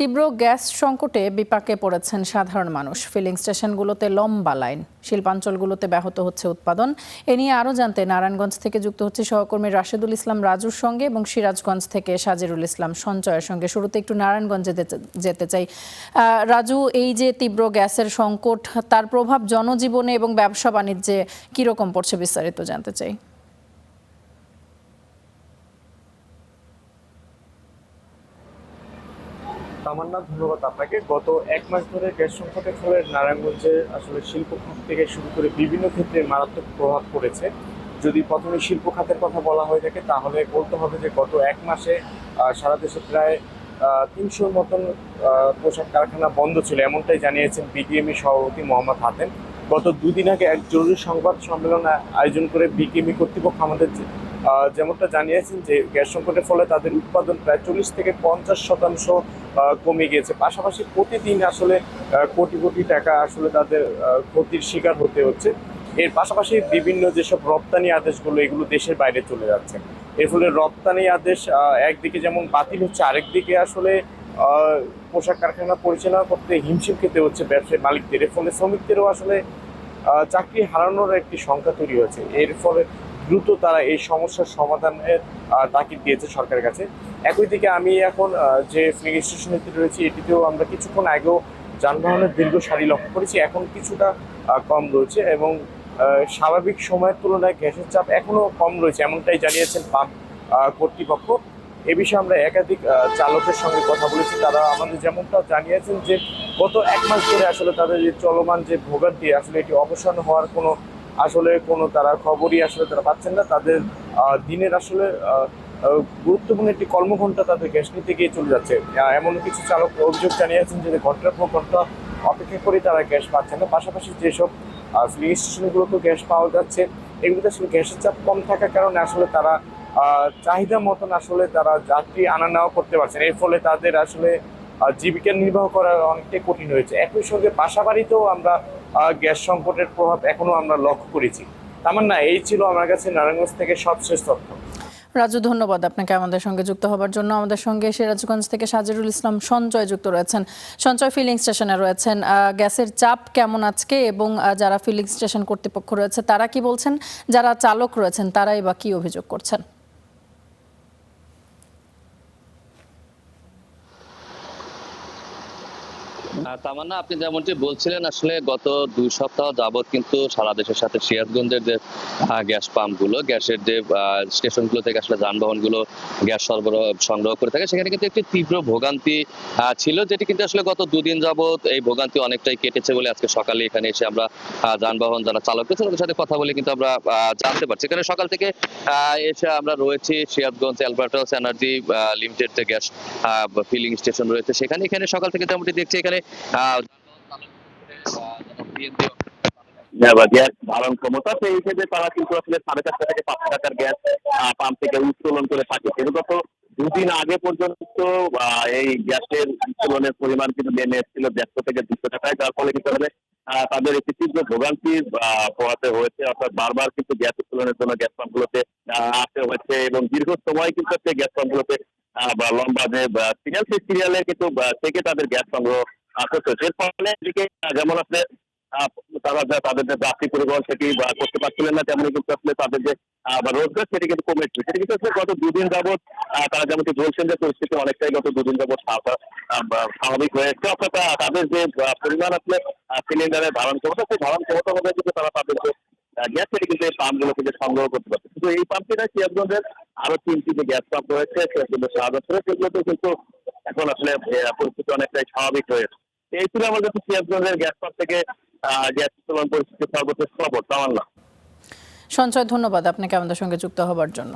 তীব্র গ্যাস সংকটে বিপাকে পড়েছেন সাধারণ মানুষ। ফিলিং স্টেশনগুলোতে লম্বা লাইন, শিল্পাঞ্চলগুলোতে ব্যাহত হচ্ছে উৎপাদন। এ নিয়ে আরও জানতে নারায়ণগঞ্জ থেকে যুক্ত হচ্ছে সহকর্মী রাশেদুল ইসলাম রাজুর সঙ্গে এবং সিরাজগঞ্জ থেকে সাজিরুল ইসলাম সঞ্চয়ের সঙ্গে। শুরুতে একটু নারায়ণগঞ্জে যেতে চাই। রাজু, এই যে তীব্র গ্যাসের সংকট, তার প্রভাব জনজীবনে এবং ব্যবসা বাণিজ্যে কীরকম পড়ছে বিস্তারিত জানতে চাই। তামান্না, ধন্যবাদ আপনাকে। গত এক মাস ধরে গ্যাস সংকটের ফলে নারায়ণগঞ্জে আসলে শিল্প খাত থেকে শুরু করে বিভিন্ন ক্ষেত্রে মারাত্মক প্রভাব পড়েছে। যদি প্রথমে শিল্প খাতের কথা বলা হয়ে থাকে তাহলে বলতে হবে যে গত এক মাসে সারা দেশে প্রায় ৩০০-র মতন পোশাক কারখানা বন্ধ ছিল, এমনটাই জানিয়েছেন বিটিএমই সভাপতি মোহাম্মদ হাতেম। গত দুদিন আগে এক জরুরি সংবাদ সম্মেলন আয়োজন করে বিটিএমই কর্তৃপক্ষ আমাদের যেমনটা জানিয়েছেন যে গ্যাস সংকটের ফলে তাদের উৎপাদন প্রায় 40 থেকে 50% কমে গিয়েছে। পাশাপাশি প্রতিদিন আসলে কোটি কোটি টাকা আসলে তাদের ক্ষতির শিকার হতে হচ্ছে। এর পাশাপাশি বিভিন্ন যেসব রপ্তানি আদেশগুলো এগুলো দেশের বাইরে চলে যাচ্ছে। এর ফলে রপ্তানি আদেশ একদিকে যেমন বাতিল হচ্ছে, আরেকদিকে আসলে পোশাক কারখানা পরিচালনা করতে হিমশিম খেতে হচ্ছে ব্যবসায়ী মালিকদের। এর ফলে শ্রমিকদেরও আসলে চাকরি হারানোর একটি সংখ্যা তৈরি হয়েছে। এর ফলে দ্রুত তারা এই সমস্যার সমাধানের তাগিদ দিয়েছে সরকারের কাছে। একই দিকে আমি এখন যে ফিলিং স্টেশনটি রয়েছে এটিতেও আমরা কিছুক্ষণ আগেও যানবাহনের দীর্ঘ সারি লক্ষ্য করেছি। এখন কিছুটা কম রয়েছে এবং স্বাভাবিক সময়ের তুলনায় গ্যাসের চাপ এখনো কম রয়েছে, এমনটাই জানিয়েছেন পাম্প কর্তৃপক্ষ। এ বিষয়ে আমরা একাধিক চালকের সঙ্গে কথা বলেছি। তারা আমাদের যেমনটা জানিয়েছেন যে গত এক মাস ধরে আসলে তাদের যে চলমান যে ভোগান্তি, আসলে এটি অবসান হওয়ার কোনো তারা খবরই আসলে তারা পাচ্ছেন না। তাদের দিনের আসলে গুরুত্বপূর্ণ একটি কর্মঘণ্টা তাদের গ্যাস নিতে গিয়ে চলে যাচ্ছে। এমন কিছু চালক অভিযোগ জানিয়েছেন যে ঘন্টার পর ঘন্টা অপেক্ষা করে তারা গ্যাস পাচ্ছেন না। পাশাপাশি যেসব ফিলিং স্টেশনগুলোতে গ্যাস পাওয়া যাচ্ছে এগুলোতে আসলে গ্যাসের চাপ কম থাকার কারণে আসলে তারা চাহিদা মতন আসলে তারা যাত্রী আনা নেওয়া করতে পারছেন। এর ফলে তাদের আসলে জীবিকা নির্বাহ করা অনেকটাই কঠিন হয়েছে। একই সঙ্গে বাসাবাড়িতেও আমরা গ্যাস সংকটের প্রভাব এখনো আমরা লক্ষ্য করেছি। তামান্না, এই ছিল আমার কাছে নারায়ণগঞ্জ থেকে সবশেষ তথ্য। রাজু, ধন্যবাদ আপনাকে আমাদের সঙ্গে যুক্ত হবার জন্য। আমাদের সঙ্গে সিরাজগঞ্জ থেকে সাজিরুল ইসলাম সঞ্চয় যুক্ত রয়েছেন। সঞ্চয়, ফিলিং স্টেশনে রয়েছেন, গ্যাসের চাপ কেমন আজকে এবং যারা ফিলিং স্টেশন কর্তৃপক্ষ রয়েছে তারা কি বলছেন, যারা চালক রয়েছেন তারাই বা কি অভিযোগ করছেন? তামান্না, আপনি যেমনটি বলছিলেন, আসলে গত 2 সপ্তাহ যাবৎ কিন্তু সারা দেশের সাথে সিরাজগঞ্জের যে গ্যাস পাম্পগুলো, গ্যাসের যে স্টেশনগুলো থেকে আসলে যানবাহনগুলো গ্যাস সরবরাহ সংগ্রহ করে থাকে, সেখানে কিন্তু একটি তীব্র ভোগান্তি ছিল, যেটি কিন্তু আসলে গত 2 দিন যাবৎ এই ভোগান্তি অনেকটাই কেটেছে বলে আজকে সকালে এখানে এসে আমরা যানবাহন যারা চালক রয়েছে তাদের সাথে কথা বলে কিন্তু আমরা জানতে পারছি। এখানে সকাল থেকে এসে আমরা রয়েছি সিরাজগঞ্জ অ্যালবার্টাস এনার্জি লিমিটেড যে গ্যাস ফিলিং স্টেশন রয়েছে সেখানে। এখানে সকাল থেকে যেমনটি দেখছি এখানে গ্যাস ধারণ ক্ষমতা সেই হিসেবে তারা কিন্তু আসলে 4.5 থেকে 5 টাকার গ্যাস পাম্প থেকে উত্তোলন করে থাকে। কিন্তু গত 2 দিন আগে পর্যন্ত এই গ্যাসের উত্তোলনের পরিমাণ কিন্তু নেমে এসেছিল 150 থেকে 200 টাকায়, যার ফলে কিন্তু তাদের একটি তীব্র ভোগান্তি পোহাতে হয়েছে। অর্থাৎ বারবার কিন্তু গ্যাস উত্তোলনের জন্য গ্যাস পাম্পগুলোতে আসতে হয়েছে এবং দীর্ঘ সময় কিন্তু সেই গ্যাস পাম্পগুলোতে লম্বা যে সিরিয়াল, সেই সিরিয়ালে কিন্তু থেকে তাদের গ্যাস সংগ্রহ করতে হচ্ছে। এর ফলে এদিকে যেমন আসলে তারা তাদের যে যাত্রী পরিবহন সেটি করতে পারছিলেন না, তেমনি কিন্তু আসলে তাদের যে রোজগার সেটি কিন্তু কমেছে। সেটি কিন্তু আসলে গত 2 দিন যাবৎ তারা যেমনটি বলছেন যে পরিস্থিতি অনেকটাই গত 2 দিন যাবৎ স্বাভাবিক হয়েছে। অর্থাৎ তাদের যে পরিমাণ আসলে সিলিন্ডারের ধারণ ক্ষমতা, সেই ধারণ ক্ষমতা অনুযায়ী কিন্তু তারা তাদের যে গ্যাস সেটি কিন্তু এই পাম্পগুলো থেকে সংগ্রহ করতে পারছে। কিন্তু এই পাম্পটি না, সিরাজগঞ্জের আরো 3টি যে গ্যাস পাম্প রয়েছে সেগুলোতে কিন্তু এখন আসলে পরিস্থিতি অনেকটাই স্বাভাবিক হয়েছে। এই ছিল আমাদের সিরাজগঞ্জের গ্যাস পাম্প থেকে গ্যাস উত্তোলন পরিস্থিতি সর্বশেষ খবর। তামান্না। সঞ্চয়, ধন্যবাদ আপনাকে আমাদের সঙ্গে যুক্ত হবার জন্য।